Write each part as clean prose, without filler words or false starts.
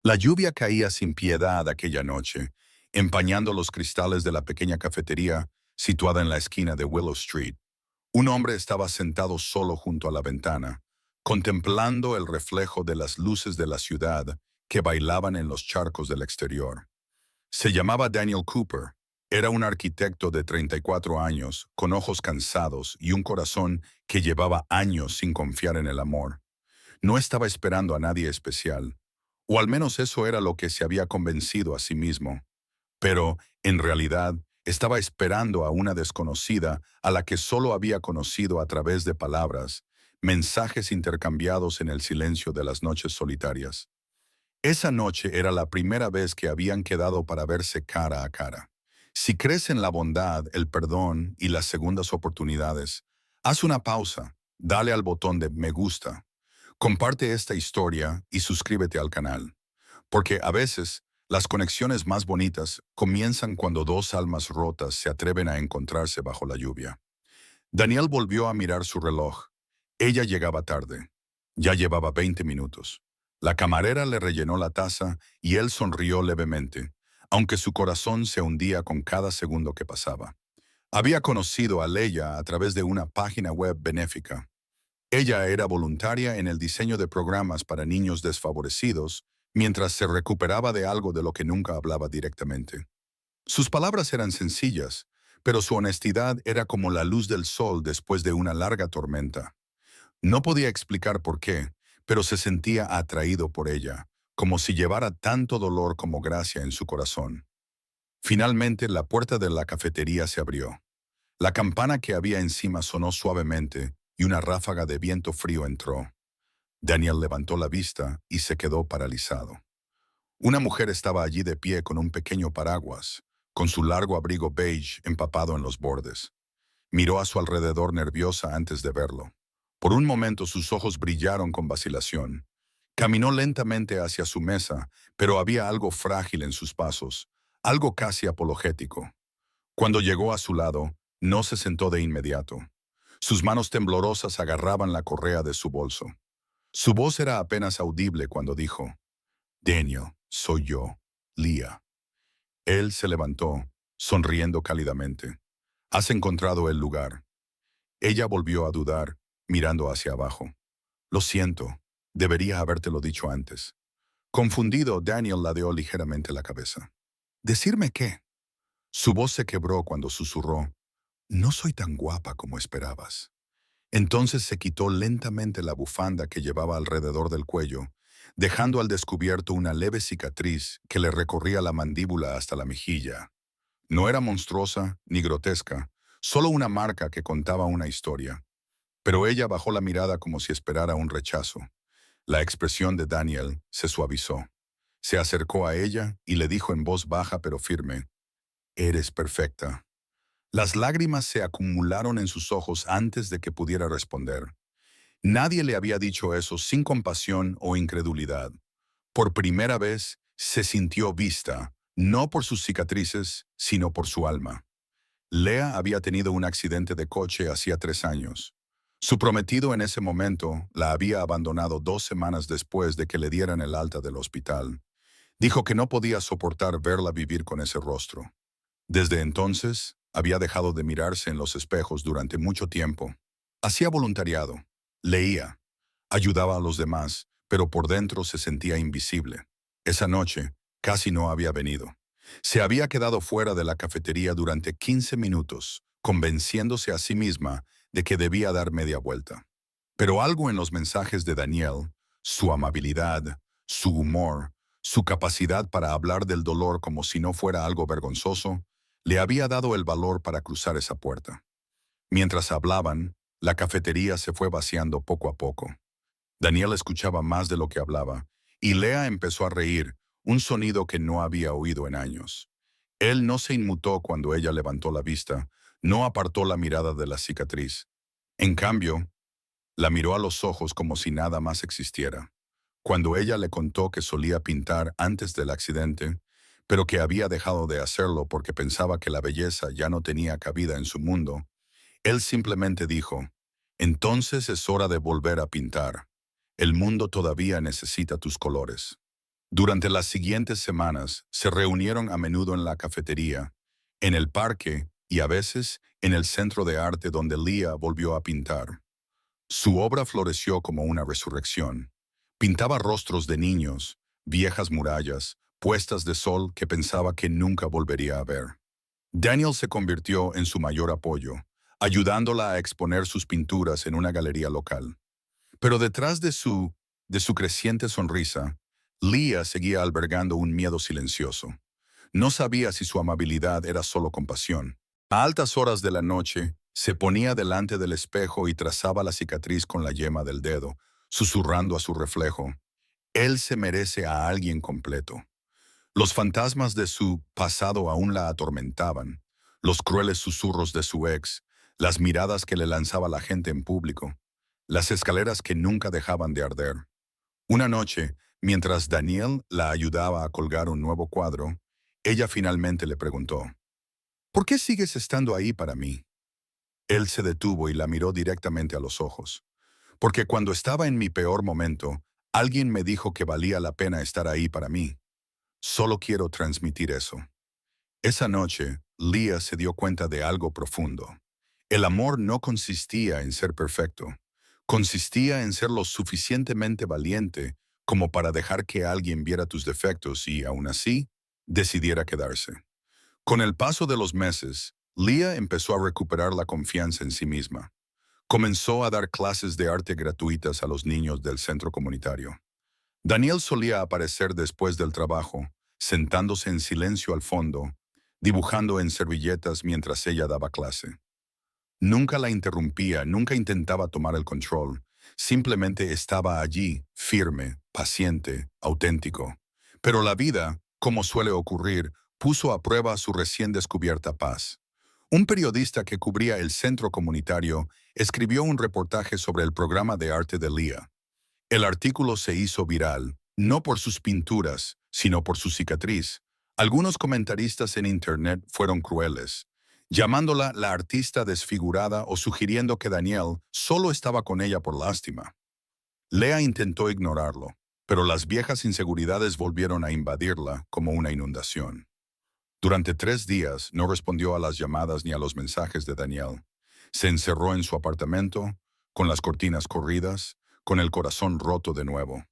La lluvia caía sin piedad aquella noche, empañando los cristales de la pequeña cafetería situada en la esquina de Willow Street. Un hombre estaba sentado solo junto a la ventana, contemplando el reflejo de las luces de la ciudad que bailaban en los charcos del exterior. Se llamaba Daniel Cooper. Era un arquitecto de 34 años, con ojos cansados y un corazón que llevaba años sin confiar en el amor. No estaba esperando a nadie especial, o al menos eso era lo que se había convencido a sí mismo. Pero, en realidad, estaba esperando a una desconocida a la que solo había conocido a través de palabras, mensajes intercambiados en el silencio de las noches solitarias. Esa noche era la primera vez que habían quedado para verse cara a cara. Si crees en la bondad, el perdón y las segundas oportunidades, haz una pausa, dale al botón de me gusta, comparte esta historia y suscríbete al canal, porque a veces las conexiones más bonitas comienzan cuando dos almas rotas se atreven a encontrarse bajo la lluvia. Daniel volvió a mirar su reloj. Ella llegaba tarde. Ya llevaba 20 minutos. La camarera le rellenó la taza y él sonrió levemente, aunque su corazón se hundía con cada segundo que pasaba. Había conocido a Leia a través de una página web benéfica. Ella era voluntaria en el diseño de programas para niños desfavorecidos, mientras se recuperaba de algo de lo que nunca hablaba directamente. Sus palabras eran sencillas, pero su honestidad era como la luz del sol después de una larga tormenta. No podía explicar por qué, pero se sentía atraído por ella, como si llevara tanto dolor como gracia en su corazón. Finalmente, la puerta de la cafetería se abrió. La campana que había encima sonó suavemente y una ráfaga de viento frío entró. Daniel levantó la vista y se quedó paralizado. Una mujer estaba allí de pie con un pequeño paraguas, con su largo abrigo beige empapado en los bordes. Miró a su alrededor nerviosa antes de verlo. Por un momento sus ojos brillaron con vacilación. Caminó lentamente hacia su mesa, pero había algo frágil en sus pasos, algo casi apologético. Cuando llegó a su lado, no se sentó de inmediato. Sus manos temblorosas agarraban la correa de su bolso. Su voz era apenas audible cuando dijo, Daniel, soy yo, Leah. Él se levantó, sonriendo cálidamente. Has encontrado el lugar. Ella volvió a dudar, mirando hacia abajo. Lo siento, debería habértelo dicho antes. Confundido, Daniel ladeó ligeramente la cabeza. ¿Decirme qué? Su voz se quebró cuando susurró. No soy tan guapa como esperabas. Entonces se quitó lentamente la bufanda que llevaba alrededor del cuello, dejando al descubierto una leve cicatriz que le recorría la mandíbula hasta la mejilla. No era monstruosa ni grotesca, solo una marca que contaba una historia. Pero ella bajó la mirada como si esperara un rechazo. La expresión de Daniel se suavizó. Se acercó a ella y le dijo en voz baja pero firme, Eres perfecta. Las lágrimas se acumularon en sus ojos antes de que pudiera responder. Nadie le había dicho eso sin compasión o incredulidad. Por primera vez se sintió vista, no por sus cicatrices, sino por su alma. Leah había tenido un accidente de coche hacía 3 años. Su prometido en ese momento la había abandonado 2 semanas después de que le dieran el alta del hospital. Dijo que no podía soportar verla vivir con ese rostro. Desde entonces, había dejado de mirarse en los espejos durante mucho tiempo. Hacía voluntariado, leía, ayudaba a los demás, pero por dentro se sentía invisible. Esa noche, casi no había venido. Se había quedado fuera de la cafetería durante 15 minutos, convenciéndose a sí misma de que debía dar media vuelta. Pero algo en los mensajes de Daniel, su amabilidad, su humor, su capacidad para hablar del dolor como si no fuera algo vergonzoso, le había dado el valor para cruzar esa puerta. Mientras hablaban, la cafetería se fue vaciando poco a poco. Daniel escuchaba más de lo que hablaba, y Leah empezó a reír, un sonido que no había oído en años. Él no se inmutó cuando ella levantó la vista, no apartó la mirada de la cicatriz. En cambio, la miró a los ojos como si nada más existiera. Cuando ella le contó que solía pintar antes del accidente, pero que había dejado de hacerlo porque pensaba que la belleza ya no tenía cabida en su mundo, él simplemente dijo, entonces es hora de volver a pintar. El mundo todavía necesita tus colores. Durante las siguientes semanas, se reunieron a menudo en la cafetería, en el parque y a veces en el centro de arte donde Leah volvió a pintar. Su obra floreció como una resurrección. Pintaba rostros de niños, viejas murallas, puestas de sol que pensaba que nunca volvería a ver. Daniel se convirtió en su mayor apoyo, ayudándola a exponer sus pinturas en una galería local. Pero detrás de su creciente sonrisa, Leah seguía albergando un miedo silencioso. No sabía si su amabilidad era solo compasión. A altas horas de la noche, se ponía delante del espejo y trazaba la cicatriz con la yema del dedo, susurrando a su reflejo: «Él se merece a alguien completo». Los fantasmas de su pasado aún la atormentaban, los crueles susurros de su ex, las miradas que le lanzaba la gente en público, las escaleras que nunca dejaban de arder. Una noche, mientras Daniel la ayudaba a colgar un nuevo cuadro, ella finalmente le preguntó: «¿Por qué sigues estando ahí para mí?». Él se detuvo y la miró directamente a los ojos. «Porque cuando estaba en mi peor momento, alguien me dijo que valía la pena estar ahí para mí. Solo quiero transmitir eso». Esa noche, Leah se dio cuenta de algo profundo. El amor no consistía en ser perfecto. Consistía en ser lo suficientemente valiente como para dejar que alguien viera tus defectos y, aún así, decidiera quedarse. Con el paso de los meses, Leah empezó a recuperar la confianza en sí misma. Comenzó a dar clases de arte gratuitas a los niños del centro comunitario. Daniel solía aparecer después del trabajo, sentándose en silencio al fondo, dibujando en servilletas mientras ella daba clase. Nunca la interrumpía, nunca intentaba tomar el control. Simplemente estaba allí, firme, paciente, auténtico. Pero la vida, como suele ocurrir, puso a prueba su recién descubierta paz. Un periodista que cubría el centro comunitario escribió un reportaje sobre el programa de arte de Leah. El artículo se hizo viral, no por sus pinturas, sino por su cicatriz. Algunos comentaristas en Internet fueron crueles, llamándola la artista desfigurada o sugiriendo que Daniel solo estaba con ella por lástima. Leah intentó ignorarlo, pero las viejas inseguridades volvieron a invadirla como una inundación. Durante 3 días no respondió a las llamadas ni a los mensajes de Daniel. Se encerró en su apartamento, con las cortinas corridas, con el corazón roto de nuevo.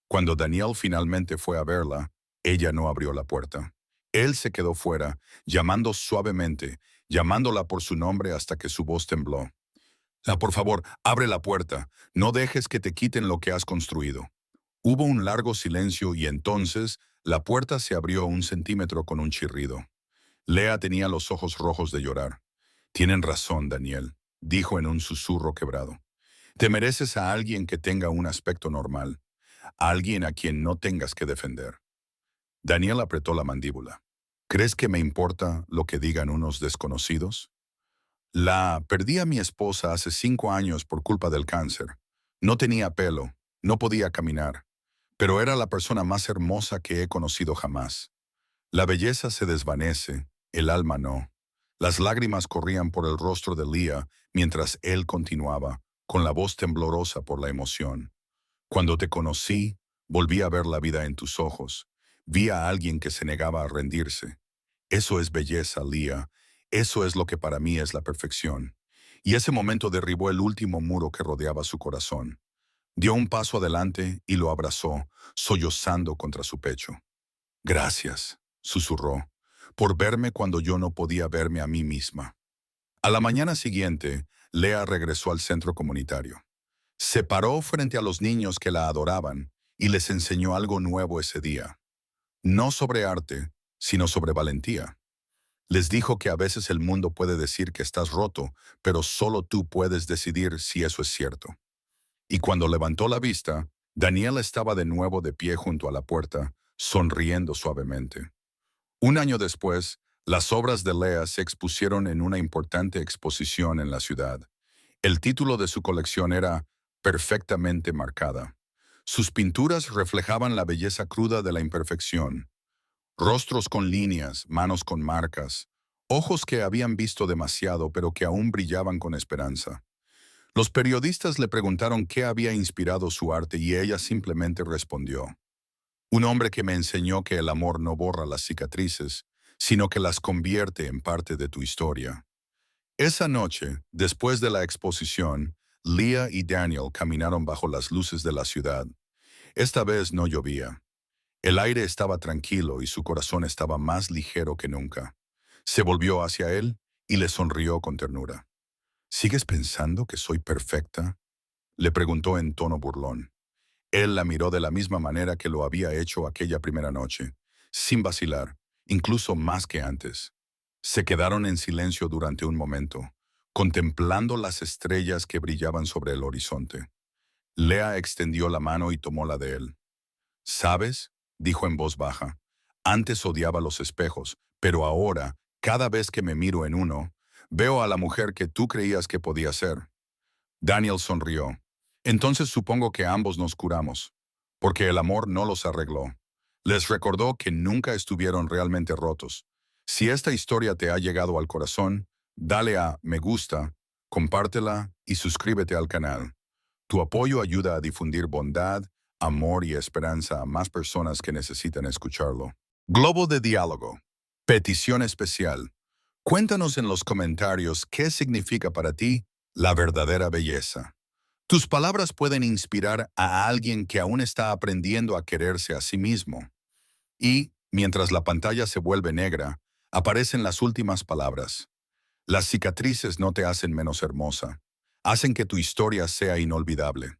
Cuando Daniel finalmente fue a verla, ella no abrió la puerta. Él se quedó fuera, llamando suavemente, llamándola por su nombre hasta que su voz tembló. Por favor, abre la puerta. No dejes que te quiten lo que has construido». Hubo un largo silencio y entonces la puerta se abrió 1 centímetro con un chirrido. Leah tenía los ojos rojos de llorar. «Tienen razón, Daniel», dijo en un susurro quebrado. «Te mereces a alguien que tenga un aspecto normal, a alguien a quien no tengas que defender». Daniel apretó la mandíbula. «¿Crees que me importa lo que digan unos desconocidos? Perdí a mi esposa hace 5 años por culpa del cáncer. No tenía pelo, no podía caminar, pero era la persona más hermosa que he conocido jamás. La belleza se desvanece, el alma no». Las lágrimas corrían por el rostro de Leah mientras él continuaba, con la voz temblorosa por la emoción. «Cuando te conocí, volví a ver la vida en tus ojos. Vi a alguien que se negaba a rendirse. Eso es belleza, Leah. Eso es lo que para mí es la perfección». Y ese momento derribó el último muro que rodeaba su corazón. Dio un paso adelante y lo abrazó, sollozando contra su pecho. «Gracias», susurró, «por verme cuando yo no podía verme a mí misma». A la mañana siguiente, Leah regresó al centro comunitario. Se paró frente a los niños que la adoraban y les enseñó algo nuevo ese día. No sobre arte, sino sobre valentía. Les dijo que a veces el mundo puede decir que estás roto, pero solo tú puedes decidir si eso es cierto. Y cuando levantó la vista, Daniel estaba de nuevo de pie junto a la puerta, sonriendo suavemente. Un año después, las obras de Leah se expusieron en una importante exposición en la ciudad. El título de su colección era «Perfectamente marcada». Sus pinturas reflejaban la belleza cruda de la imperfección. Rostros con líneas, manos con marcas, ojos que habían visto demasiado pero que aún brillaban con esperanza. Los periodistas le preguntaron qué había inspirado su arte y ella simplemente respondió: Un hombre que me enseñó que el amor no borra las cicatrices, sino que las convierte en parte de tu historia. Esa noche, después de la exposición, Leah y Daniel caminaron bajo las luces de la ciudad. Esta vez no llovía. El aire estaba tranquilo y su corazón estaba más ligero que nunca. Se volvió hacia él y le sonrió con ternura. ¿Sigues pensando que soy perfecta?, le preguntó en tono burlón. Él la miró de la misma manera que lo había hecho aquella primera noche, sin vacilar, incluso más que antes. Se quedaron en silencio durante un momento, contemplando las estrellas que brillaban sobre el horizonte. Lea extendió la mano y tomó la de él. ¿Sabes?, dijo en voz baja. Antes odiaba los espejos, pero ahora, cada vez que me miro en uno, veo a la mujer que tú creías que podía ser. Daniel sonrió. Entonces supongo que ambos nos curamos, porque el amor no los arregló. Les recordó que nunca estuvieron realmente rotos. Si esta historia te ha llegado al corazón, dale a me gusta, compártela y suscríbete al canal. Tu apoyo ayuda a difundir bondad, amor y esperanza a más personas que necesitan escucharlo. Globo de diálogo. Petición especial. Cuéntanos en los comentarios qué significa para ti la verdadera belleza. Tus palabras pueden inspirar a alguien que aún está aprendiendo a quererse a sí mismo. Y, mientras la pantalla se vuelve negra, aparecen las últimas palabras. Las cicatrices no te hacen menos hermosa. Hacen que tu historia sea inolvidable.